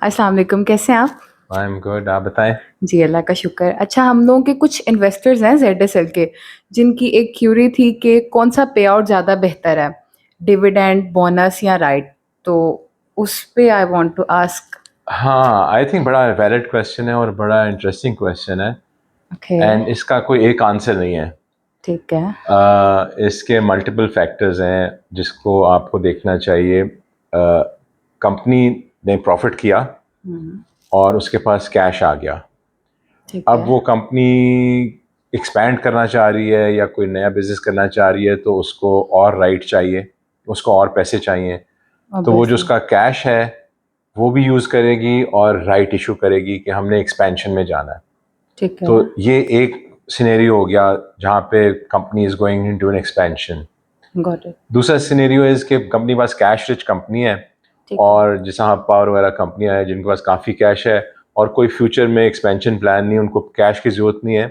अस्सलाम वालेकुम, कैसे हैं आप? I am good. आप बताएं। जी, अल्लाह का शुक्र। अच्छा, हम लोगों के कुछ इन्वेस्टर्स हैं ज़ेडएसएल के, जिनकी एक क्यूरी थी कि कौन-सा पेआउट ज़्यादा बेहतर है, डिविडेंड, बोनस या राइट? तो उस पे आई वांट टू आस्क। हाँ, आई थिंक बड़ा वैलिड क्वेश्चन है और बड़ा इंटरेस्टिंग क्वेश्चन है। ओके, एंड इसका कोई एक आंसर नहीं है। ठीक है। इसके मल्टीपल फैक्टर्स हैं जिसको आपको देखना चाहिए। कंपनी ने प्रॉफिट किया हुँ, और उसके पास कैश आ गया। ठीक अब है, वो कंपनी एक्सपैंड करना चाह रही है या कोई नया बिजनेस करना चाह रही है, तो उसको और राइट चाहिए, उसको और पैसे चाहिए। तो वो जो ऑब्वियसली, उसका कैश है वो भी यूज़ करेगी और राइट इशू करेगी कि हमने एक्सपेंशन में जाना है। ठीक है, तो ये एक सिनेरियो हो गया जहाँ पे company is going into an expansion. Got it, दूसरा सिनेरियो इज कि कंपनी के पास कैश रिच कंपनी है ठीक है, और जैसा हाँ पावर वगैरह कंपनियां हैं जिनके पास काफ़ी कैश है और कोई फ्यूचर में एक्सपेंशन प्लान नहीं, उनको कैश की ज़रूरत नहीं है,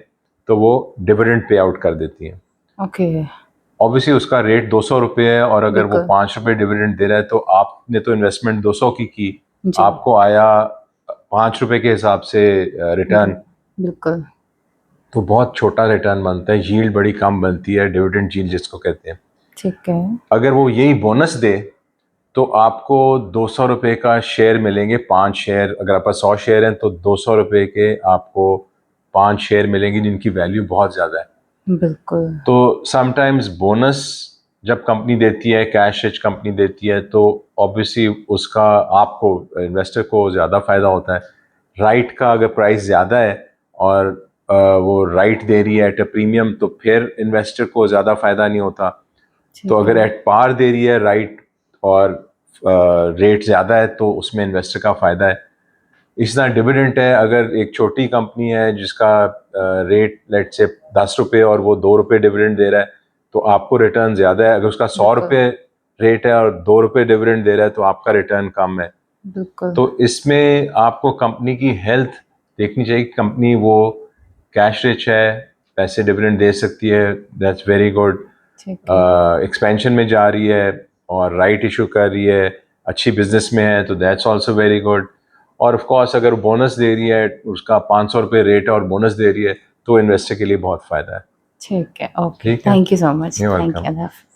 तो वो डिविडेंड पे आउट कर देती हैं। ओके, ऑब्वियसली उसका रेट 200 रुपये है और अगर वो बिल्कुल, 5 रुपये डिविडेंड दे रहा है तो आपने तो इन्वेस्टमेंट 200 की, जी, आपको आया 5 रुपये के हिसाब से जी, रिटर्न। बिल्कुल, तो बहुत छोटा रिटर्न बनता है, यील्ड बड़ी कम बनती है, डिविडेंड यील्ड जिसको कहते हैं। ठीक है, अगर वो यही बोनस दे तो आपको 200 रुपये का शेयर मिलेंगे, 5 शेयर। अगर आपके पास 100 शेयर हैं तो 200 रुपये के आपको 5 शेयर मिलेंगे जिनकी वैल्यू बहुत ज़्यादा है। बिल्कुल, तो समटाइम्स बोनस जब कंपनी देती है, कैश रिच कंपनी देती है, तो ऑब्वियसली उसका आपको इन्वेस्टर को ज़्यादा फ़ायदा होता है। राइट का अगर प्राइस ज़्यादा है और वो राइट दे रही है एट अ प्रीमियम, तो फिर इन्वेस्टर को ज़्यादा फ़ायदा नहीं होता। तो ठीक अगर है, एट पार दे रही है राइट और रेट ज़्यादा है तो उसमें इन्वेस्टर का फ़ायदा है। इस तरह डिविडेंड है, अगर एक छोटी कंपनी है जिसका रेट लेट से 10 रुपये और वो 2 रुपये डिविडेंड दे रहा है, तो आपको रिटर्न ज़्यादा है। अगर उसका सौ बिल्कुल, रुपये रेट है और 2 रुपये डिविडेंड दे रहा है तो आपका रिटर्न कम है। बिल्कुल, तो इसमें आपको कंपनी की हेल्थ देखनी चाहिए कि कंपनी वो कैश रिच है, पैसे डिविडेंड दे सकती है, दैट्स वेरी गुड। ठीक है, एक्सपेंशन में जा रही है और राइट इशू कर रही है, अच्छी बिजनेस में है, तो दैट्स आल्सो वेरी गुड। और ऑफ कोर्स अगर बोनस दे रही है, उसका 500 रुपये रेट है और बोनस दे रही है, तो इन्वेस्टर के लिए बहुत फ़ायदा है। ठीक है, ओके, ठीक है। Thank you so much, you thank welcome. You, अल्लाह हाफ़िज़।